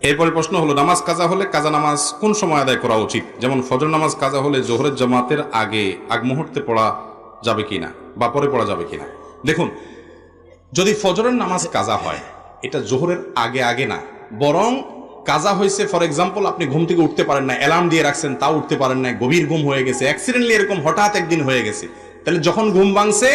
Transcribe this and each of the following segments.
এরপরে প্রশ্ন হলো, নামাজ কাজা হলে কাজা নামাজ কোন সময় আদায় করা উচিত? যেমন ফজর নামাজ কাজা হলে জোহরের জামাতের আগ মুহূর্তে পড়া যাবে কিনা বা পরে পড়া যাবে কিনা। দেখুন, যদি ফজরের নামাজ কাজা হয়, এটা জোহরের আগে না, বরং কাজা হয়েছে ফর এক্সাম্পল আপনি ঘুম থেকে উঠতে পারেন না, অ্যালার্ম দিয়ে রাখছেন তাও উঠতে পারেন না, গভীর ঘুম হয়ে গেছে, অ্যাক্সিডেন্টলি এরকম হঠাৎ একদিন হয়ে গেছে, তাহলে যখন ঘুম ভাঙছে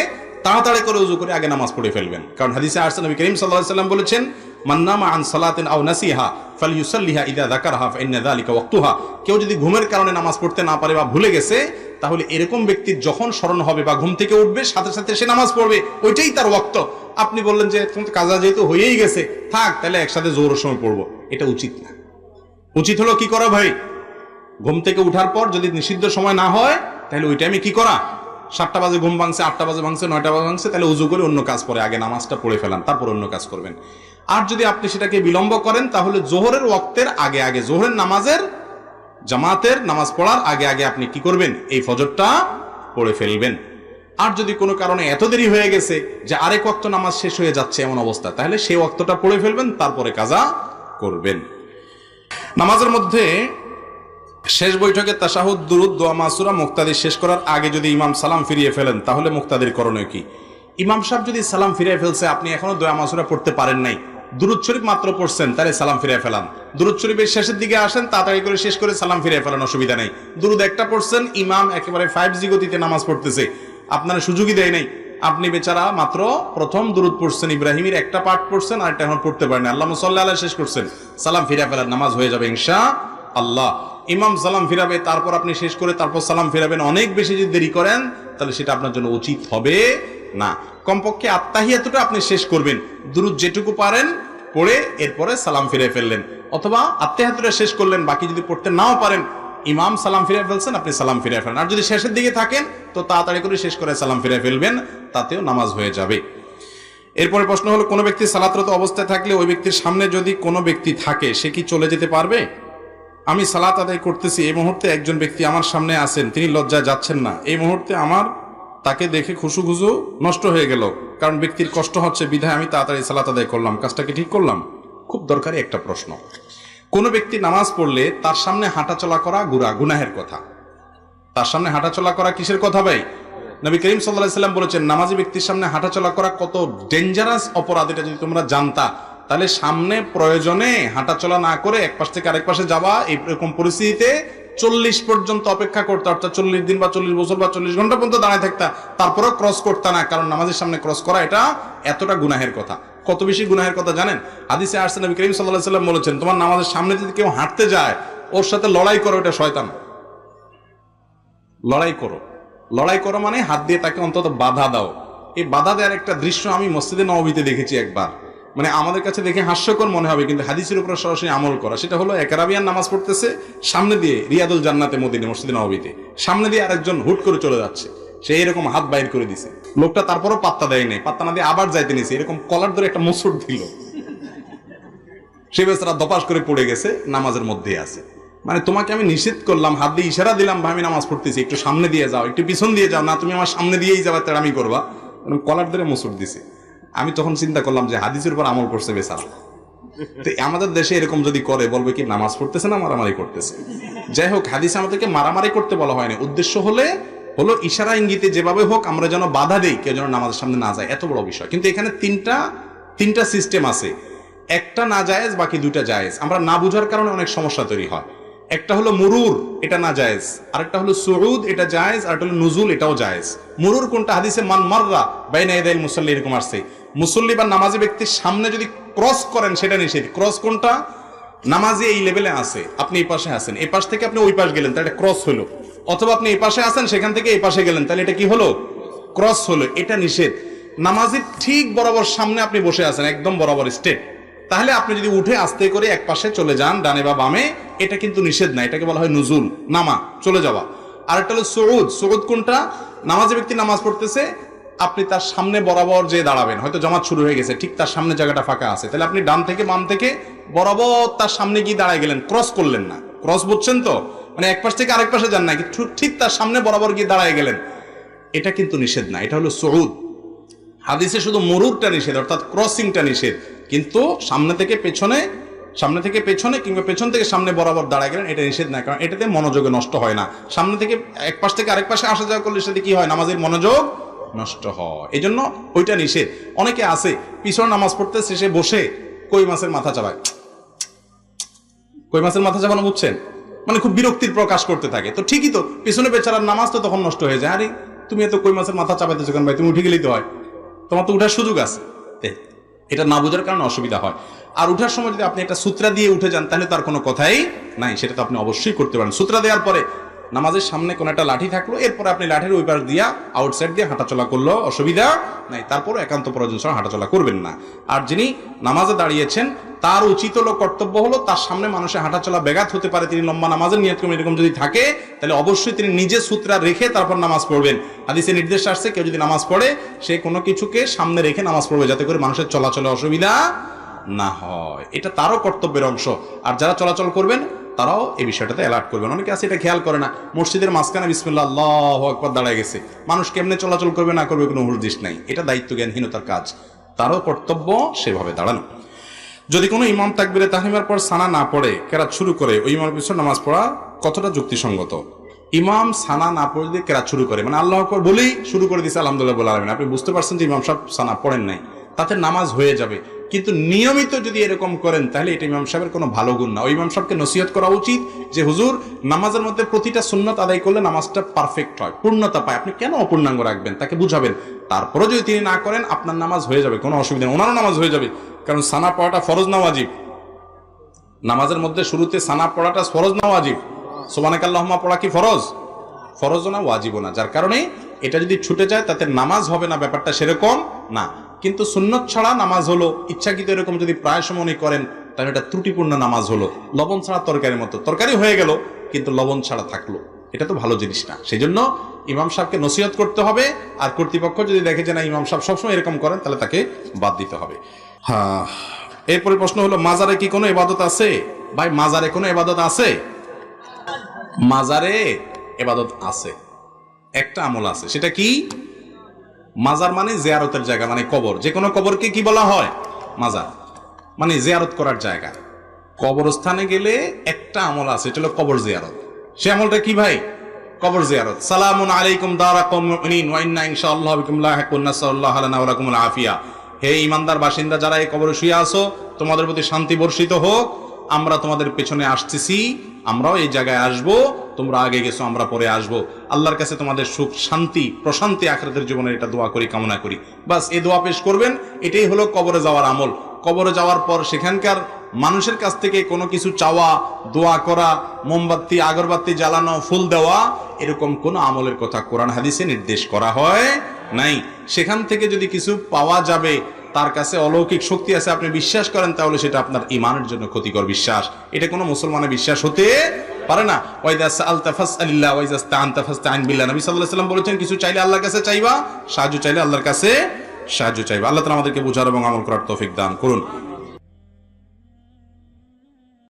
তাড়াতাড়ি করে উযু করে আগে নামাজ পড়ে ফেলবেন। কারণ হাদিসে আসছে, নবী করিম সাল্লাল্লাহু আলাইহি ওয়াসাল্লাম বলেছেন, মান নামা আন সালাতিন আও নাসিহা ফালইউসাল্লিহা ইযা যাকারহা ফাইন্না যালিকা ওয়াক্তুহা। কেউ যদি ঘুমের কারণে নামাজ পড়তে না পারে বা ভুলে গেছে, তাহলে এরকম ব্যক্তির যখন স্মরণ হবে বা ঘুম থেকে উঠবে সাথে সাথে সে নামাজ পড়বে, ওইটাই তার ওয়াক্ত। আপনি বললেন যে কাজা যেহেতু হয়েই গেছে থাক, তাহলে একসাথে জোহরের সময় পড়বো, এটা উচিত না। উচিত হলো কি করা ভাই, ঘুম থেকে উঠার পর যদি নিষিদ্ধ সময় না হয় তাহলে ওই টাইমে কি করা, 7টা বাজে ঘুম ভাঙছে, 8টা বাজে ভাঙছে, 9টা বাজে ভাঙছে, তাহলে উযু করে অন্য কাজ করে আগে নামাজটা পড়ে ফেলান, তারপর অন্য কাজ করবেন। আর যদি আপনি সেটাকে বিলম্ব করেন তাহলে জোহরের ওয়াক্তের আগে জোহরের নামাজের জামাতের নামাজ পড়ার আগে আপনি কি করবেন, এই ফজরটা পড়ে ফেলবেন। আর যদি কোনো কারণে এত দেরি হয়ে গেছে যে আরেক ওয়াক্ত নামাজ শেষ হয়ে যাচ্ছে এমন অবস্থা, তাহলে সেই ওয়াক্তটা পড়ে ফেলবেন, তারপরে কাজা করবেন। নামাজের মধ্যে শেষ বৈঠকে তাশাহুদ, দুরুদ, দোয়া, মাসুরা মুক্তাদি শেষ করার আগে যদি ইমাম সালাম ফিরিয়ে ফেলেন তাহলে মুক্তাদির করণীয় কি? ইমাম সাহেব যদি সালাম ফিরিয়ে ফেলছে, আপনি এখনো দোয়া মাসুরা পড়তে পারেন নাই, দুরুদ শরীফ মাত্র পড়ছেন, তাহলে সালাম ফিরিয়ে ফেলান। দুরুদ শরীফের শেষের দিকে আসেন, তাড়াতাড়ি করে শেষ করে সালাম ফিরিয়ে ফেলান, অসুবিধা নেই। দুরুদ একটা পড়ছেন, ইমাম একেবারে 5G গতিতে নামাজ পড়তেছে, আপনারা সুযোগই দেয় নাই, আপনি বেচারা মাত্র প্রথম দুরুদ পড়ছেন, ইব্রাহিমের একটা পাঠ পড়ছেন, আর একটা এখন পড়তে পারেন, আল্লাহুম্মা সাল্লি আলাইহি শেষ করছেন, সালাম ফিরিয়ে ফেলান, নামাজ হয়ে যাবে ইনশাআল্লাহ। ইমাম সালাম ফিরাবে, তারপর আপনি শেষ করে তারপর সালাম ফিরাবেন, অনেক বেশি যদি দেরি করেন তাহলে সেটা আপনার জন্য উচিত হবে না। কমপক্ষে আত্তাহিয়াতুটা আপনি শেষ করবেন, দুরুদ যেটুকু পারেন পড়ে এরপরে সালাম ফিরে ফেললেন, অথবা আত্তাহিয়াতুটা শেষ করলেন, বাকি যদি পড়তে নাও পারেন, ইমাম সালাম ফিরে ফেলছেন, আপনি সালাম ফিরে ফেলেন। আর যদি শেষের দিকে থাকেন তো তাড়াতাড়ি করে শেষ করে সালাম ফিরে ফেলবেন, তাতেও নামাজ হয়ে যাবে। এরপরে প্রশ্ন হলো, কোনো ব্যক্তি সালাতরত অবস্থায় থাকলে ওই ব্যক্তির সামনে যদি কোনো ব্যক্তি থাকে, সে কি চলে যেতে পারবে? আমি সালাত আদায় করতেছি, এই মুহূর্তে একজন ব্যক্তি আমার সামনে আছেন, তিনি লজ্জায় যাচ্ছেন না, এই মুহূর্তে আমার তাকে দেখে খুশু নষ্ট হয়ে গেল, কারণ ব্যক্তির কষ্ট হচ্ছে, বিধায় আমি তাড়াতাড়ি সালাত আদায় করলাম, কাজটা কি ঠিক করলাম? খুব দরকারি একটা প্রশ্ন। কোন ব্যক্তি নামাজ পড়লে তার সামনে হাঁটাচলা করা গুনাহের কথা। তার সামনে হাঁটাচলা করা কিসের কথা ভাই? নবী করিম সাল্লাল্লাহু আলাইহি সাল্লাম বলেছেন, নামাজি ব্যক্তির সামনে হাঁটাচলা করা কত ডেঞ্জারাস অপরাধ, এটা যদি তোমরা জানতা তাহলে সামনে প্রয়োজনে হাঁটাচলা না করে এক পাশ থেকে আরেক পাশে যাওয়া, এরকম পরিস্থিতিতে 40 পর্যন্ত অপেক্ষা করতে, অর্থাৎ 40 দিন বা 40 বছর বা 40 ঘন্টা পর্যন্ত দাঁড়ায় থাকতা, তারপরেও ক্রস করতে না, কারণ নামাজের সামনে ক্রস করা এটা এতটা গুনাহের কথা। কত বেশি গুনাহের কথা জানেন? হাদিসে আসছে, নবী করিম সাল্লাল্লাহু আলাইহি সাল্লাম বলেছেন, তোমার নামাজের সামনে যদি কেউ হাঁটতে যায়, ওর সাথে লড়াই করো, এটা শয়তান। লড়াই করো মানে হাত দিয়ে তাকে অন্তত বাধা দাও। এই বাধা দেওয়ার একটা দৃশ্য আমি মসজিদে নববীতে দেখেছি একবার, মানে আমাদের কাছে দেখে হাস্যকর মনে হবে, কিন্তু হাদিসের উপর সরাসরি আমল করা। সেটা হলো, এক আরাবিয়ান নামাজ পড়তেছে, সামনে দিয়ে রিয়াদুল জান্নাতে মদিনা মসজিদে নববীতে সামনে দিয়ে আরেকজন হুট করে চলে যাচ্ছে, সে এরকম হাত বাইর করে দিছে, লোকটা তারপরও পাত্তা দেয় নাই, পাত্তা না দিয়ে আবার যাইতে নিছে, এরকম কলার ধরে একটা মোচড় দিল, সে বেচারা দপাস করে পড়ে গেছে, নামাজের মধ্যেই আছে। মানে তোমাকে আমি নিষেধ করলাম, হাত দিয়ে ইশারা দিলাম, আমি নামাজ পড়তেছি, একটু সামনে দিয়ে যাও, একটু পিছন দিয়ে যাও, না তুমি আমার সামনে দিয়েই যাবা, তেড়ামি করবা, কলার ধরে মোচড় দিছে। আমি তখন চিন্তা করলাম যে হাদিসের উপর আমল করছে বেচারা। তো আমাদের দেশে এরকম যদি করে, বলবে কি নামাজ পড়তেছে না মারামারি করতেছে। যাই হোক, হাদিসে আমাদেরকে মারামারি করতে বলা হয়নি, উদ্দেশ্য হলো ইশারা ইঙ্গিতে যেভাবে হোক আমরা যেন বাধা দেই, কেউ যেন নামাজের সামনে না যায়, এত বড় বিষয়। কিন্তু এখানে তিনটা সিস্টেম আছে, একটা না জায়েজ, বাকি দুইটা জায়েজ। আমরা না বুঝার কারণে অনেক সমস্যা তৈরি হয়। একটা হলো মুরুর, এটা না জায়েজ, আরেকটা হলো সুউদ, এটা জায়েজ, আর একটা হলো নুজুল, এটাও জায়েজ। মুরুর কোনটা? হাদিসে মান মাররা বাইনা ইয়াদাইল মুসাল্লি এরকম আসছে, মুসল্লি বা নামাজি ব্যক্তির সামনে যদি ক্রস করেন সেটা নিষেধ। ক্রস কোনটা? নামাজি এই লেভেলে আছে, আপনি এই পাশে আছেন, এই পাশ থেকে আপনি ওই পাশ গেলেন, তাহলে এটা ক্রস হলো। অথবা আপনি এই পাশে আছেন, সেখান থেকে এই পাশে গেলেন, তাহলে এটা কি হলো? ক্রস হলো, এটা নিষেধ। নামাজির ঠিক বরাবর সামনে আপনি বসে আছেন, একদম বরাবর স্ট্রেট, তাহলে আপনি যদি উঠে আস্তে করে এক পাশে চলে যান, ডানে বা বামে, এটা কিন্তু নিষেধ না, এটাকে বলা হয় নুজুল, নামা, চলে যাওয়া। আর একটা হলো সুউদ কোনটা? নামাজি ব্যক্তি নামাজ পড়তেছে, আপনি তার সামনে বরাবর যে দাঁড়াবেন, হয়তো জামাত শুরু হয়ে গেছে, ঠিক তার সামনে জায়গাটা ফাঁকা আছে, তাহলে আপনি ডান থেকে বাম থেকে বরাবর তার সামনে গিয়ে দাঁড়ায় গেলেন, ক্রস করলেন না। ক্রস বুঝছেন তো? মানে এক পাশ থেকে আরেক পাশে যান না, কিন্তু ঠিক তার সামনে বরাবর গিয়ে দাঁড়ায় গেলেন, এটা কিন্তু নিষেধ না, এটা হলো সুউদ। হাদিসে শুধু মুরুরটা নিষেধ, অর্থাৎ ক্রসিংটা নিষেধ, কিন্তু সামনে থেকে পেছনে সামনে থেকে পেছনে কিংবা পেছন থেকে সামনে বরাবর দাঁড়ায় গেলেন, এটা নিষেধ না, কারণ এটাতে মনোযোগে নষ্ট হয় না। সামনে থেকে এক পাশ থেকে আরেক পাশে আসা যাওয়া করলে সেটা কি হয়, নামাজের মনোযোগ নষ্ট হয়, এই জন্য ওইটা নিষেধ। অনেকে আছে পিছনে নামাজ পড়তে শেষে বসে কই মাছের মাথা চাবায়, কই মাছের মাথা চাবানো বুঝছেন, মানে খুব বিরক্তির প্রকাশ করতে থাকে। তো ঠিকই তো, পিছনে বেচারার নামাজ তো তখন নষ্ট হয়ে যায়। আরে তুমি এত কই মাছের মাথা চাবাইতেছো কেন ভাই, তুমি উঠে গেলেই তো হয়, তোমার তো উঠার সুযোগ আছে। এটা না বোঝার কারণে অসুবিধা হয়। আর উঠার সময় যদি আপনি একটা সূত্রা দিয়ে উঠে যান তাহলে তার কোনো কথাই নাই, সেটা তো আপনি অবশ্যই করতে পারেন। সূত্রা দেওয়ার পরে নামাজের সামনে কোনো একটা লাঠি থাকলো, এরপরে আপনি লাঠির ওই পাশ দিয়া আউটসাইড দিয়ে হাঁটাচলা করলো, অসুবিধা নাই। তারপর একান্ত প্রয়োজন ছাড়া হাঁটাচলা করবেন না। আর যিনি নামাজে দাঁড়িয়েছেন তার উচিত হলো, কর্তব্য হলো, তার সামনে মানুষের হাঁটাচলা ব্যাঘাত হতে পারে, তিনি লম্বা নামাজের নিয়ত করবেন, এরকম যদি থাকে তাহলে অবশ্যই তিনি নিজে সূত্রা রেখে তারপর নামাজ পড়বেন। হাদিসে নির্দেশ আসছে কেউ যদি নামাজ পড়ে সে কোনো কিছুকে সামনে রেখে নামাজ পড়বে, যাতে করে মানুষের চলাচলে অসুবিধা না হয়, এটা তারও কর্তব্যের অংশ। আর যারা চলাচল করবেন তারাও এই বিষয়টাতে অ্যালার্ট করবেন। অনেকে আছে এটা খেয়াল করে না, মসজিদের মাঝখানে বিসমিল্লাহ আল্লাহু আকবার দাঁড়ায় গেছে, মানুষ কেমনে চলাচল করবে না করবে কোনো হুঁশ নাই, এটা দায়িত্ব জ্ঞানহীনতার কাজ। তারও কর্তব্য সেভাবে দাঁড়ানো। যদি কোনো ইমাম তাকবীরে তাহরিমার পর সানা না পড়ে কেরাত শুরু করে, ওই ইমামের পিছনে নামাজ পড়া কতটা যুক্তিসঙ্গত? ইমাম সানা না পড়ে দিয়ে কেরাত শুরু করে, মানে আল্লাহু আকবার বলেই শুরু করে দিয়েছে আলহামদুলিল্লাহ বলে আলামিন, আপনি বুঝতে পারছেন যে ইমাম সাহেব সানা পড়েন নাই, তাতে নামাজ হয়ে যাবে। কিন্তু নিয়মিত যদি এরকম করেন তাহলে এটা ইমাম সাহেবের কোনো ভালো গুণ না। ওই ইমাম সাহেবকে নসিহত করা উচিত যে হুজুর, নামাজের মধ্যে প্রতিটা সুন্নত আদায় করলে নামাজটা পারফেক্ট হয়, পূর্ণতা পায়, আপনি কেন অপূর্ণাঙ্গ রাখবেন, তাকে বুঝাবেন। তারপরে যদি তিনি না করেন আপনার নামাজ হয়ে যাবে, কোনো অসুবিধা নেই, ওনারও নামাজ হয়ে যাবে। কারণ সানা পড়াটা ফরজ না ওয়াজিব? নামাজের মধ্যে শুরুতে সানা পড়াটা ফরজ না ওয়াজিব? সুবহানাকাল্লাহুম্মা পড়া কি ফরজ? ফরজও না ওয়াজিবও না। যার কারণে এটা যদি ছুটে যায় তাতে নামাজ হবে না, ব্যাপারটা সেরকম না। কিন্তু সুন্নত ছাড়া নামাজ হলো, ইচ্ছাকৃত এরকম যদি প্রায় সময় করেন তাহলে এটা ত্রুটিপূর্ণ নামাজ হলো। লবণ ছাড়া তরকারির মতো, তরকারি হয়ে গেল কিন্তু লবণ ছাড়া থাকলো, এটা তো ভালো জিনিস না। সেই জন্য ইমাম সাহেবকে নসিহত করতে হবে। আর কর্তৃপক্ষ যদি দেখে যে না ইমাম সাহেব সবসময় এরকম করেন তাহলে তাকে বাদ দিতে হবে। হ্যাঁ, এরপরে প্রশ্ন হলো মাজারে কি কোনো ইবাদত আছে? ভাই মাজারে কোনো ইবাদত আছে? মাজারে ইবাদত আছে, একটা আমল আছে, সেটা কি? মাজার মানে জিয়ারতের জায়গা, মানে কবর। যে কোনো কবরকে কি বলা হয়? মাজার, মানে জিয়ারত করার জায়গা। কবরস্থানে গেলে একটা আমল আছে, এটা হলো কবর জিয়ারত। সে আমলটা কি ভাই? কবর জিয়ারত। সালামুন আলাইকুম দারা কওমিন মুমিনিন ওয়া ইন্না ইনশাআল্লাহু বিকুম লাহিকুন, নাসাল্লাহু লানা ওয়া লাকুমুল আফিয়া। হে ঈমানদার বাসিন্দা যারা এই কবরে শুয়ে আছো, তোমাদের প্রতি শান্তি বর্ষিত হোক। আমরা তোমাদের পেছনে আসতেছি, আমরাও এই জায়গায় আসব, তোমরা আগে গেছো, আমরা পরে আসব। আল্লাহর কাছে তোমাদের সুখ শান্তি প্রশান্তি আখিরাতের জীবনে এটা দোয়া করি, কামনা করি। বাস এই দোয়া পেশ করবেন, এটাই হলো কবরে যাওয়ার আমল। কবরে যাওয়ার পর সেখানকার মানুষের কাছ থেকে কোনো কিছু চাওয়া, দোয়া করা, মোমবাতি আগরবাতি জ্বালানো, ফুল দেওয়া, এরকম কোনো আমলের কথা কোরআন হাদিসে নির্দেশ করা হয় নাই। সেখান থেকে যদি কিছু পাওয়া যাবে, তার কাছে অলৌকিক শক্তি আছে, আপনি বিশ্বাস করেন, তাহলে সেটা আপনার ঈমানের জন্য ক্ষতিকর বিশ্বাস। এটা কোনো মুসলমানের বিশ্বাস হতে পারে না। ওয়াইদা সাআলতা ফাসআলিল্লাহ ওয়াইদা ইসতাআনতা ফাসতাইন বিল্লাহ। নবী সাল্লাল্লাহু আলাইহি ওয়াসাল্লাম বলেছেন, কিছু চাইলে আল্লাহর কাছে চাইবা, সাহায্য চাইলে আল্লাহর কাছে সাহায্য চাইবা। আল্লাহ তাআলা আমাদেরকে বুঝার এবং আমল করার তৌফিক দান করুন।